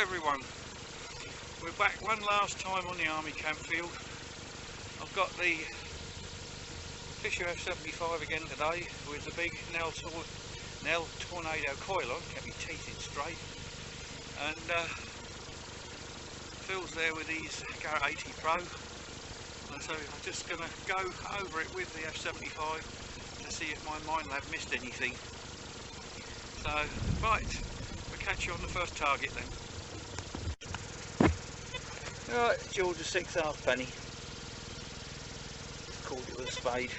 everyone, we're back one last time on the army camp field. I've got the Fisher F75 again today with the big Nell Tornado coil on, kept my teeth in straight, and Phil's there with his Garrett 80 Pro, and so I'm just going to go over it with the F75 to see if my Minelab missed anything. So, right, we'll catch you on the first target then. Right, George's 6 halfpenny. Called it with a spade.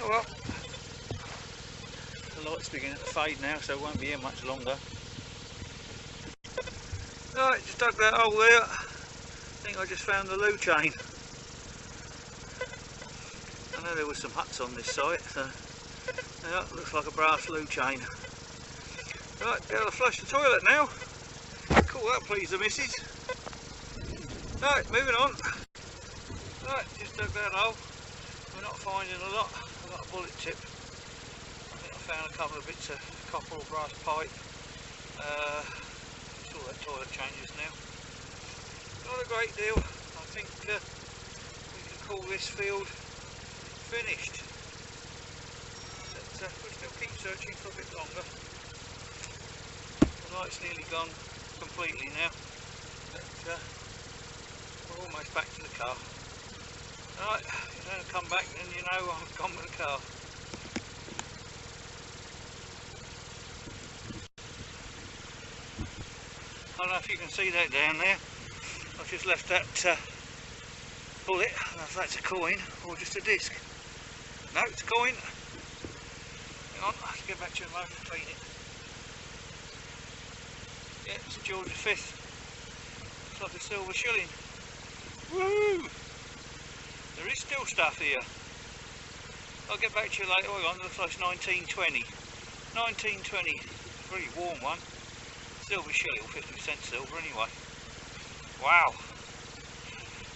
Oh well, the light's beginning to fade now, so it won't be here much longer. Right, just dug that hole there. I think I just found the loo chain. I know there were some huts on this site, so yeah, looks like a brass loo chain. Right, be able to flush the toilet now. Cool, that please the missus. Right, moving on. Right, just dug that hole. We're not finding a lot. I've got a bullet tip. I think I found a couple of bits of copper or brass pipe. It's all that toilet changes now. Not a great deal. I think we can call this field finished. But we'll still keep searching for a bit longer. The light's nearly gone completely now. But we're almost back to the car. Right, if you don't come back, then you know I've gone with the car. I don't know if you can see that down there. I've just left that bullet. I don't know if that's a coin or just a disc. No, it's a coin. Hang on, let's get back to the motor and clean it. Yeah, it's a George's 5th. Looks like a silver shilling. Woo! There is still stuff here. I'll get back to you later on. Looks like it's 1920. 1920. Pretty warm one. Silver shilling, 50% silver anyway. Wow.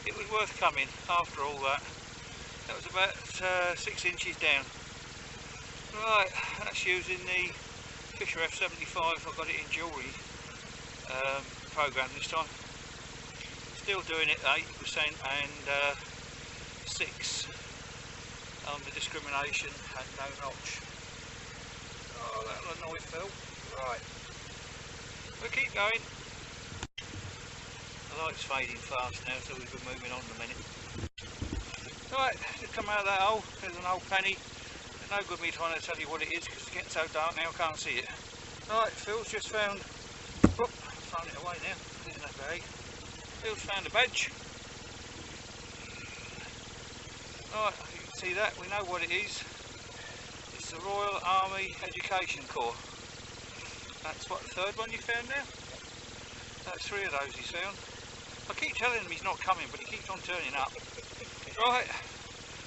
It was worth coming after all that. That was about 6 inches down. Right, that's using the Fisher F75. I've got it in jewellery program this time. Still doing it 80% and 6 on the discrimination and no notch. Oh, that'll annoy Phil. Right, we'll keep going. The light's fading fast now, so we've been moving on in a minute. Right, just come out of that hole. There's an old penny. There's no good me trying to tell you what it is because it's getting so dark now I can't see it. Right, Phil's just found. Whoop, I've thrown it away now. Put it in that bag. Phil's found a badge. Right, you can see that, we know what it is. It's the Royal Army Education Corps. That's what, the third one you found now? That's 3 of those he's found. I keep telling him he's not coming, but he keeps on turning up. Right,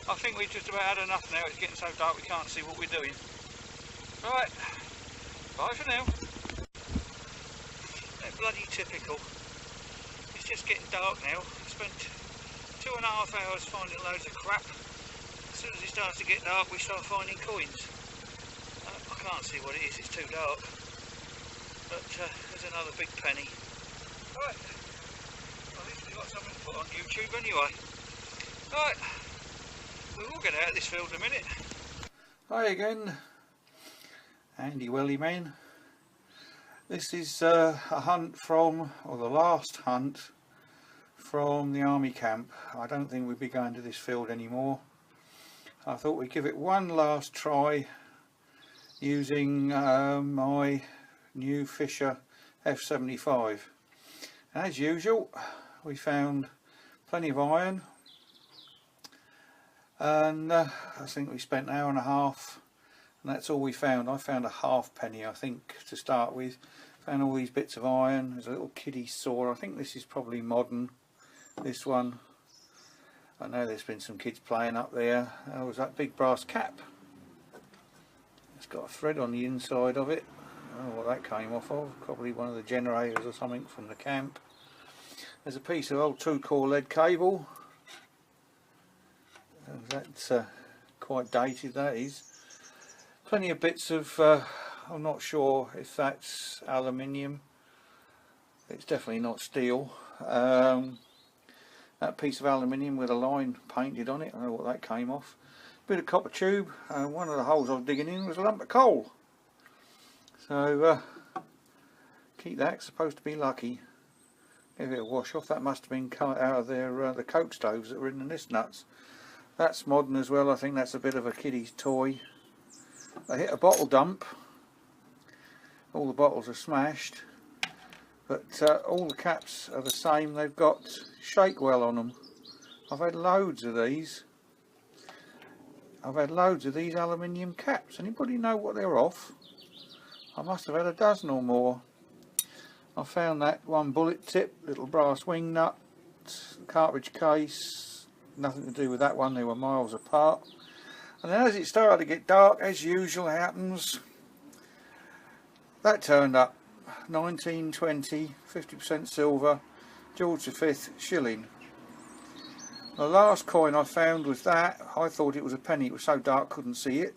I think we've just about had enough now. It's getting so dark we can't see what we're doing. Right, bye for now. They're bloody typical. It's just getting dark now. I spent 2.5 hours finding loads of crap. As soon as it starts to get dark we start finding coins. I can't see what it is, it's too dark. But there's another big penny. Right, well, at least we've got something to put on YouTube anyway. Right, we will get out of this field in a minute. Hi again, Andy Wellyman. This is a hunt from, or the last hunt from the army camp. I don't think we'll be going to this field anymore. I thought we'd give it one last try using my new Fisher F75. As usual, we found plenty of iron, and I think we spent an hour and a half, and that's all we found. I found a halfpenny, I think, to start with. Found all these bits of iron. There's a little kiddie saw. I think this is probably modern, this one. I know there's been some kids playing up there. There was that big brass cap. It's got a thread on the inside of it. I don't know what that came off of. Probably one of the generators or something from the camp. There's a piece of old 2-core lead cable. That's quite dated, that is. Plenty of bits of, I'm not sure if that's aluminium. It's definitely not steel. That piece of aluminium with a line painted on it, I don't know what that came off. Bit of copper tube, and one of the holes I was digging in was a lump of coal. So keep that, supposed to be lucky. Give it a wash off. That must have been cut out of their the coke stoves that were in the nest nuts. That's modern as well. I think that's a bit of a kiddie's toy. I hit a bottle dump. All the bottles are smashed, but all the caps are the same. They've got Shakewell on them. I've had loads of these. I've had loads of these aluminium caps. Anybody know what they're off? I must have had a dozen or more. I found that one bullet tip, little brass wing nut, cartridge case, nothing to do with that one, they were miles apart. And then as it started to get dark, as usual happens, that turned up. 1920, 50% silver, George V shilling. The last coin I found was that. I thought it was a penny, it was so dark couldn't see it.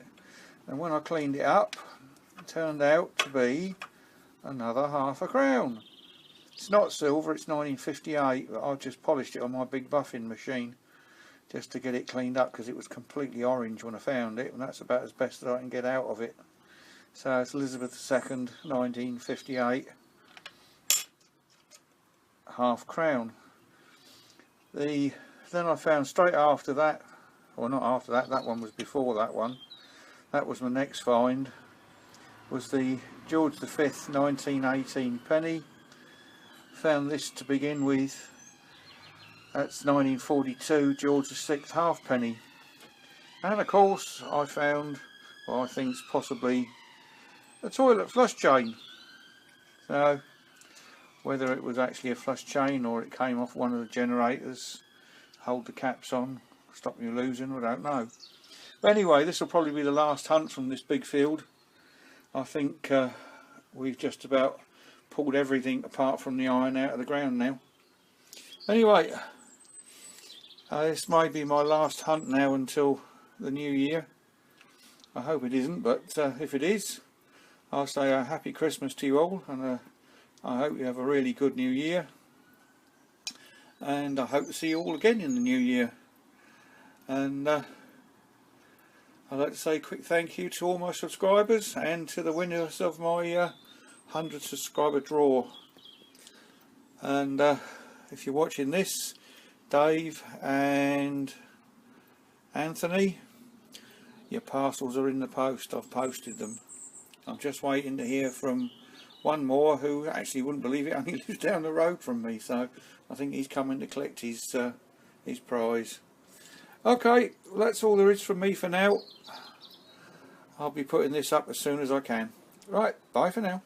And when I cleaned it up, it turned out to be another half a crown. It's not silver, it's 1958, but I've just polished it on my big buffing machine just to get it cleaned up, because it was completely orange when I found it, and that's about as best as I can get out of it. So it's Elizabeth II, 1958, half crown. Then I found straight after that, or not after that, that one was before that one, that was my next find, was the George V 1918 penny. Found this to begin with. That's 1942 George VI halfpenny. And of course I found what I think is possibly a toilet flush chain. So whether it was actually a flush chain or it came off one of the generators, hold the caps on, stop you losing, I don't know. But anyway, this will probably be the last hunt from this big field. I think we've just about pulled everything apart from the iron out of the ground now. Anyway, this may be my last hunt now until the new year. I hope it isn't, but if it is, I'll say a happy Christmas to you all, and I hope you have a really good new year, and I hope to see you all again in the new year. And I'd like to say a quick thank you to all my subscribers and to the winners of my 100 subscriber draw. And if you're watching this, Dave and Anthony, your parcels are in the post. I've posted them. I'm just waiting to hear from one more who actually wouldn't believe it, only lives down the road from me, so I think he's coming to collect his prize. Okay, well, that's all there is from me for now. I'll be putting this up as soon as I can. Right, bye for now.